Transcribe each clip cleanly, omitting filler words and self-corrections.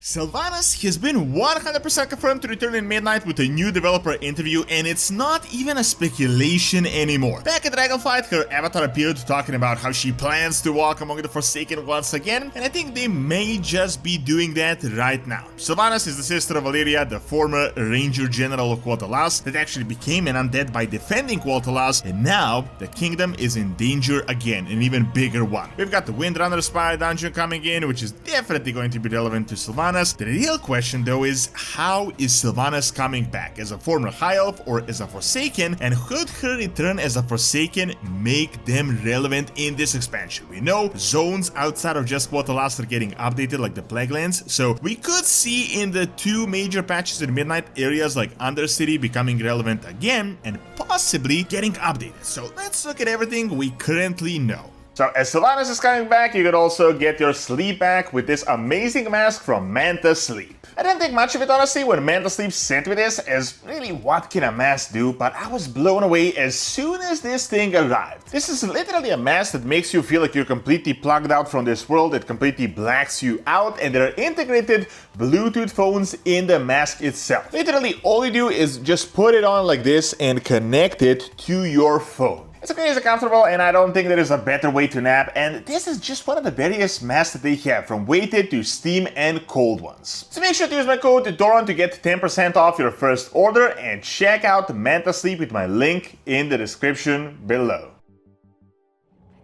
Sylvanas has been 100% confirmed to return in Midnight with a new developer interview, and it's not even a speculation anymore. Back at Dragonflight, her avatar appeared talking about how she plans to walk among the Forsaken once again, and I think they may just be doing that right now. Sylvanas is the sister of Alleria, the former Ranger General of Quel'Thalas that actually became an undead by defending Quel'Thalas, and now the kingdom is in danger again, an even bigger one. We've got the Windrunner Spire dungeon coming in, which is definitely going to be relevant to Sylvanas. The real question though is, how is Sylvanas coming back? As a former High Elf or as a Forsaken? And could her return as a Forsaken make them relevant in this expansion? We know zones outside of just Quel'Thalas are getting updated, like the plaguelands, so we could see in the two major patches in Midnight areas like Undercity becoming relevant again and possibly getting updated. So let's look at everything we currently know. So as Sylvanas is coming back, you can also get your sleep back with this amazing mask from Manta Sleep. I didn't think much of it honestly when Manta Sleep sent me this, as really what can a mask do, but I was blown away as soon as this thing arrived. This is literally a mask that makes you feel like you're completely plugged out from this world, it completely blacks you out, and there are integrated Bluetooth phones in the mask itself. Literally all you do is just put it on like this and connect it to your phone. It's crazy comfortable, and I don't think there is a better way to nap, and this is just one of the various masks that they have, from weighted to steam and cold ones. So make sure to use my code Doron to get 10% off your first order, and check out Manta Sleep with my link in the description below.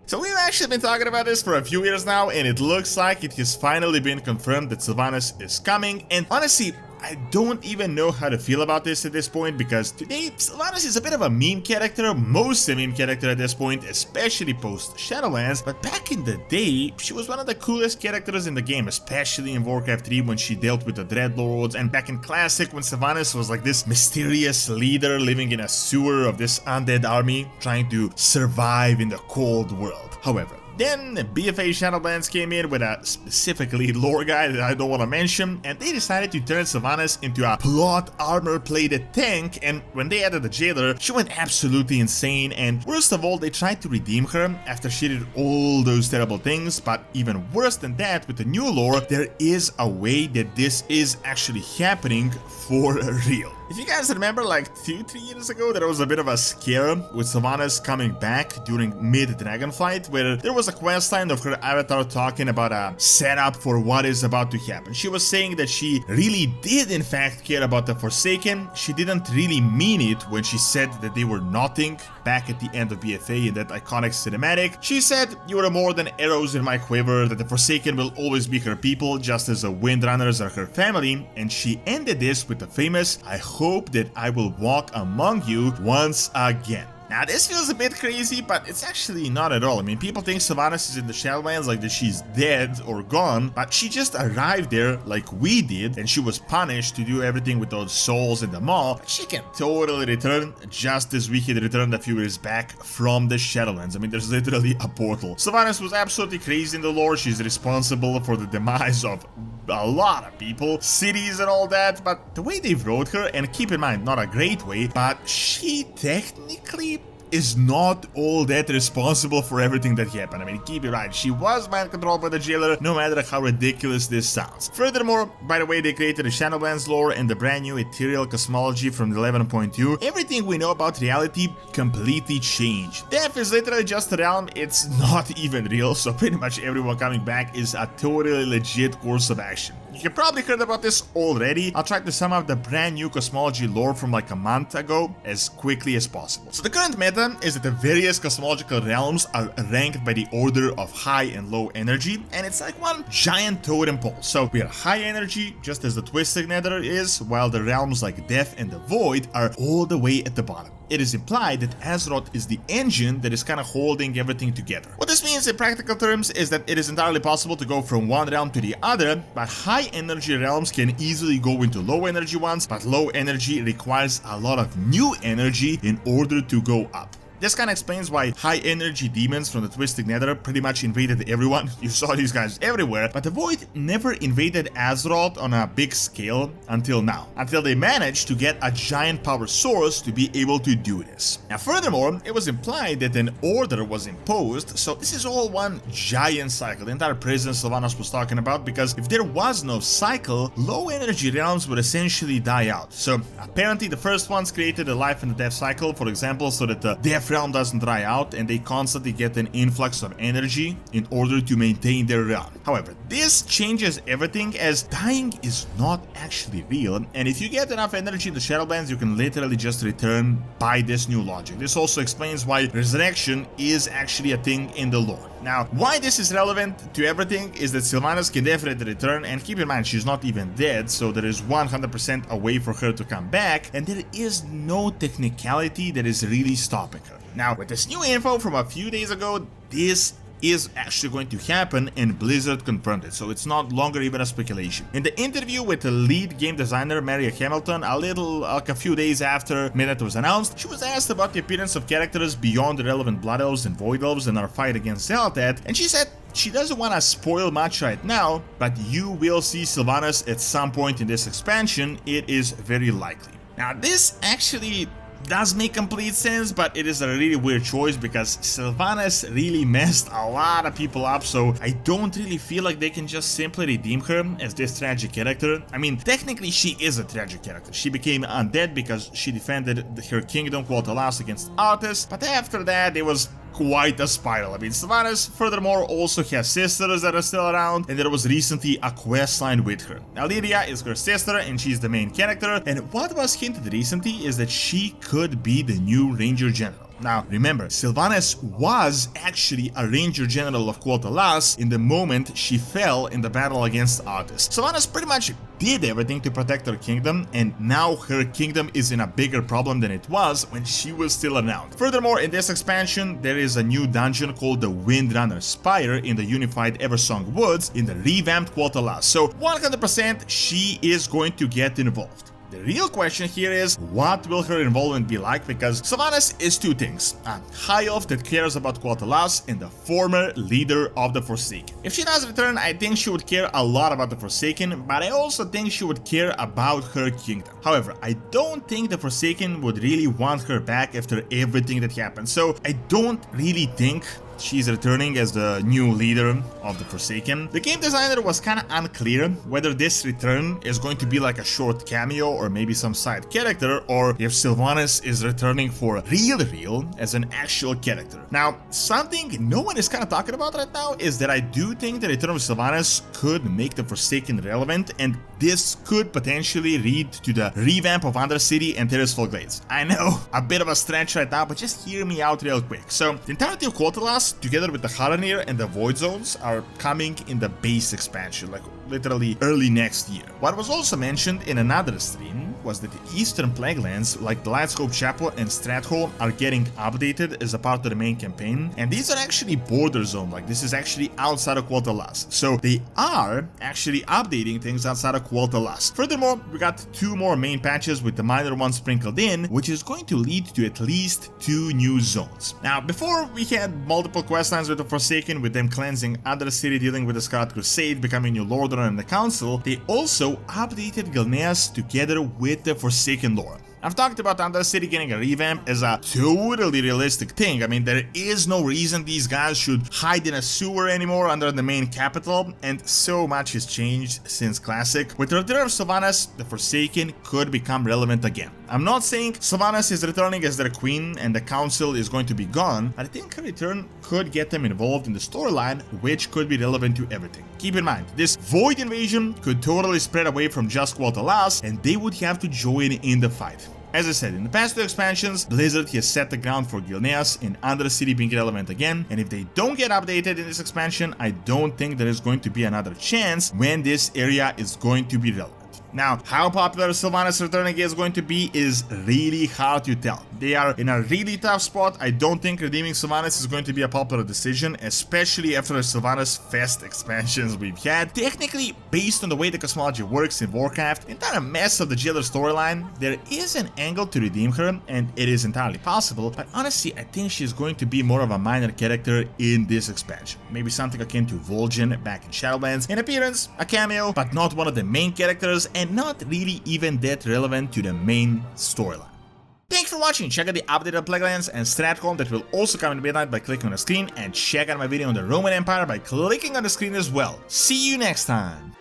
So we've actually been talking about this for a few years now, and it looks like it has finally been confirmed that Sylvanas is coming, and honestly, I don't even know how to feel about this at this point, because today Sylvanas is a bit of a meme character, most a meme character at this point, especially post Shadowlands, but back in the day, she was one of the coolest characters in the game, especially in Warcraft 3 when she dealt with the Dreadlords, and back in Classic when Sylvanas was like this mysterious leader living in a sewer of this undead army, trying to survive in the cold world. However, then BFA Shadowlands came in with a specifically lore guy that I don't want to mention, and they decided to turn Sylvanas into a plot armor-plated tank, and when they added the jailer, she went absolutely insane, and worst of all, they tried to redeem her after she did all those terrible things, but even worse than that, with the new lore, there is a way that this is actually happening for real. If you guys remember, like 2-3 years ago, there was a bit of a scare with Sylvanas coming back during mid-Dragonflight, where there was a questline of her avatar talking about a setup for what is about to happen. She was saying that she really did in fact care about the Forsaken. She didn't really mean it when she said that they were nothing back at the end of BFA in that iconic cinematic. She said, "You are more than arrows in my quiver, that the Forsaken will always be her people, just as the Windrunners are her family," and she ended this with the famous, "I hope that I will walk among you once again." Now this feels a bit crazy, but it's actually not at all. I mean, people think Sylvanas is in the Shadowlands like that she's dead or gone, but she just arrived there like we did, and she was punished to do everything with those souls in the mall. But she can totally return, just as we had returned a few years back from the Shadowlands. I mean, there's literally a portal. Sylvanas was absolutely crazy in the lore. She's responsible for the demise of a lot of people, cities and all that, but the way they wrote her, and keep in mind, not a great way, but she technically is not all that responsible for everything that happened. I mean, keep it right, she was mind controlled by the jailer, no matter how ridiculous this sounds. Furthermore, by the way, they created the Shadowlands lore and the brand new ethereal cosmology from the 11.2. Everything we know about reality completely changed. Death is literally just a realm, it's not even real, so pretty much everyone coming back is a totally legit course of action. You probably heard about this already. I'll try to sum up the brand new cosmology lore from like a month ago as quickly as possible. So the current meta is that the various cosmological realms are ranked by the order of high and low energy, and it's like one giant totem pole. So we are high energy, just as the Twisted Nether is, while the realms like Death and the Void are all the way at the bottom. It is implied that Azeroth is the engine that is kind of holding everything together. What this means in practical terms is that it is entirely possible to go from one realm to the other, but high energy realms can easily go into low energy ones, but low energy requires a lot of new energy in order to go up. this kind of explains why high energy demons from the Twisted Nether pretty much invaded everyone. You saw these guys everywhere, but the Void never invaded Azeroth on a big scale until now, until they managed to get a giant power source to be able to do this. Now furthermore, it was implied that an order was imposed, so this is all one giant cycle, the entire prison Sylvanas was talking about, because if there was no cycle, low energy realms would essentially die out. So apparently the first ones created a life and a death cycle, for example, so that the death realm doesn't dry out and they constantly get an influx of energy in order to maintain their realm. However, this changes everything, as dying is not actually real, and if you get enough energy in the Shadowlands, you can literally just return by this new logic. This also explains why resurrection is actually a thing in the lore. Now, why this is relevant to everything is that Sylvanas can definitely return, and keep in mind she's not even dead, so there is 100% a way for her to come back, and there is no technicality that is really stopping her. Now, with this new info from a few days ago, this is actually going to happen, and Blizzard confirmed it, so it's not longer even a speculation. In the interview with the lead game designer Maria Hamilton, a few days after Midnight was announced, she was asked about the appearance of characters beyond the relevant Blood Elves and Void Elves in our fight against Zeltad, and she said she doesn't want to spoil much right now, but you will see Sylvanas at some point in this expansion. It is very likely. Now, this actually does make complete sense, but it is a really weird choice because Sylvanas really messed a lot of people up, so I don't really feel like they can just simply redeem her as this tragic character. I mean, technically she is a tragic character. She became undead because she defended her kingdom Quel'Thalas against Arthas, but after that there was quite a spiral. I mean, Sylvanas furthermore also has sisters that are still around, and there was recently a quest line with her. Alleria is her sister and she's the main character, and what was hinted recently is that she could be the new Ranger General. Now, remember, Sylvanas was actually a Ranger General of Quel'Thalas in the moment she fell in the battle against Arthas. Sylvanas pretty much did everything to protect her kingdom, and now her kingdom is in a bigger problem than it was when she was still around. Furthermore, in this expansion, there is a new dungeon called the Windrunner Spire in the unified Eversong Woods in the Revamped Quel'Thalas, so 100% she is going to get involved. The real question here is, what will her involvement be like? Because Sylvanas is two things: a high elf that cares about Quel'Thalas and the former leader of the Forsaken. If she does return, I think she would care a lot about the Forsaken, but I also think she would care about her kingdom. However, I don't think the Forsaken would really want her back after everything that happened, so I don't really think she's returning as the new leader of the Forsaken. The game designer was kinda unclear whether this return is going to be like a short cameo or maybe some side character, or if Sylvanas is returning for real as an actual character. Now, something no one is kinda talking about right now is that I do think the return of Sylvanas could make the Forsaken relevant, and this could potentially lead to the revamp of Undercity and Terraceful Glades. I know, a bit of a stretch right now, but just hear me out real quick. So, the entirety of Quel'Thalas, together with the Haranir and the Void Zones, are coming in the base expansion, like literally early next year. What was also mentioned in another stream was that the eastern plaguelands like the Lightscope Chapel and Stratholm are getting updated as a part of the main campaign, and these are actually border zone, like this is actually outside of Quel'Thalas, so they are actually updating things outside of Quel'Thalas. Furthermore, we got 2 more main patches with the minor ones sprinkled in, which is going to lead to at least 2 new zones. Now, before we had multiple questlines with the Forsaken, with them cleansing Undercity, dealing with the Scarlet Crusade, becoming new Lord Runner in the Council, they also updated Gilneas together with the Forsaken lore. I've talked about Undercity getting a revamp as a totally realistic thing. I mean, there is no reason these guys should hide in a sewer anymore under the main capital, and so much has changed since Classic. With the return of Sylvanas, the Forsaken could become relevant again. I'm not saying Sylvanas is returning as their queen and the council is going to be gone, but I think her return could get them involved in the storyline, which could be relevant to everything. Keep in mind, this Void invasion could totally spread away from just Quel'Thalas, and they would have to join in the fight. As I said, in the past 2 expansions, Blizzard has set the ground for Gilneas and Undercity being relevant again, and if they don't get updated in this expansion, I don't think there is going to be another chance when this area is going to be relevant. Now, how popular Sylvanas returning is going to be is really hard to tell. They are in a really tough spot. I don't think redeeming Sylvanas is going to be a popular decision, especially after the Sylvanas Fest expansions we've had. Technically, based on the way the Cosmology works in Warcraft, the entire mess of the jailer storyline, there is an angle to redeem her, and it is entirely possible, but honestly, I think she's going to be more of a minor character in this expansion. Maybe something akin to Vol'jin back in Shadowlands. In appearance, a cameo, but not one of the main characters, and not really even that relevant to the main storyline. Thanks for watching. Check out the updated plaguelands and Stratcom that will also come in midnight by clicking on the screen, and check out my video on the Roman Empire by clicking on the screen as well. See you next time!